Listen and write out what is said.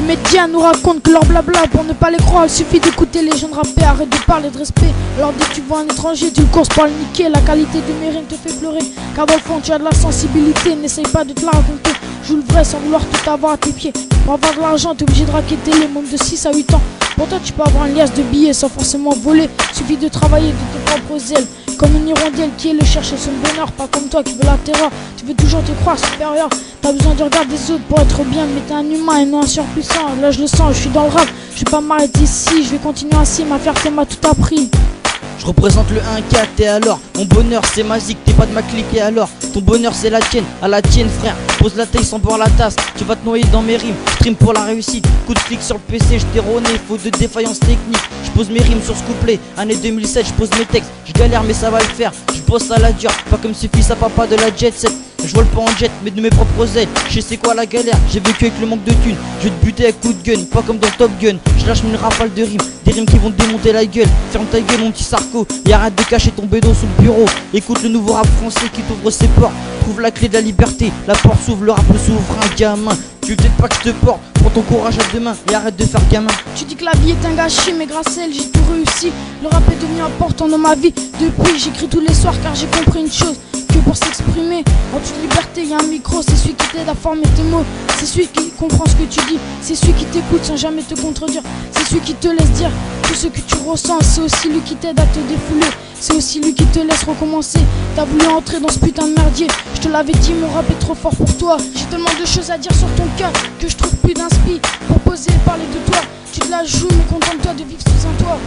médias nous racontent que leur blabla, pour ne pas les croire, il suffit d'écouter les jeunes rappeurs. Arrête de parler de respect. Alors dès que tu vois un étranger, tu le courses par le niquer. La qualité de mes rimes te fait pleurer, car dans le fond tu as de la sensibilité. N'essaye pas de te la raconter, joue le vrai sans vouloir tout avoir à tes pieds. Pour avoir de l'argent, t'es obligé de raqueter les mômes de 6 à 8 ans. Pourtant tu peux avoir une liasse de billets sans forcément voler. Suffit de travailler de tes propres ailes, comme une hirondelle qui est le chercher son bonheur. Pas comme toi qui veux la terreur, tu veux toujours te croire supérieur. T'as besoin du regard des autres pour être bien, mais t'es un humain et non un surpuissant. Là je le sens, je suis dans le rap, je vais pas m'arrêter ici. Je vais continuer ainsi, ma fierté m'a tout appris. Je représente le 1-4 et alors mon bonheur c'est magique, t'es pas de ma clique et alors ton bonheur c'est la tienne, à la tienne frère. Pose la taille sans boire la tasse, tu vas te noyer dans mes rimes. Stream pour la réussite, coup de flic sur le PC, je t'ai rôné, faute de défaillance technique. Je pose mes rimes sur ce couplet, année 2007, je pose mes textes. Je galère mais ça va le faire, je bosse à la dure, pas comme ce fils à papa de la jet set. Je vole pas en jet mais de mes propres ailes. Je sais c'est quoi la galère, j'ai vécu avec le manque de thunes. Je vais te buter avec coup de gun, pas comme dans Top Gun. Je lâche une rafale de rimes, des rimes qui vont te démonter la gueule. Ferme ta gueule mon petit Sarko, et arrête de cacher ton bédo sous le bureau. Écoute le nouveau rap français qui t'ouvre ses portes. Trouve la clé de la liberté, la porte s'ouvre, le rap s'ouvre un gamin. Tu veux peut-être pas que je te porte, prends ton courage à deux mains et arrête de faire gamin. Tu dis que la vie est un gâchis, mais grâce à elle j'ai tout réussi. Le rap est devenu important dans ma vie. Depuis j'écris tous les soirs car j'ai compris une chose, que pour s'exprimer en toute liberté y a un micro. C'est celui qui t'aide à former tes mots, c'est celui qui comprend ce que tu dis, c'est celui qui t'écoute sans jamais te contredire, c'est celui qui te laisse dire tout ce que tu ressens. C'est aussi lui qui t'aide à te défouler, c'est aussi lui qui te laisse recommencer. T'as voulu entrer dans ce putain de merdier, je te l'avais dit, mon rap est trop fort pour toi. J'ai tellement de choses à dire sur ton cœur que je trouve plus d'inspi pour poser et parler de toi. Tu te la joues mais contente-toi de vivre sous un toit.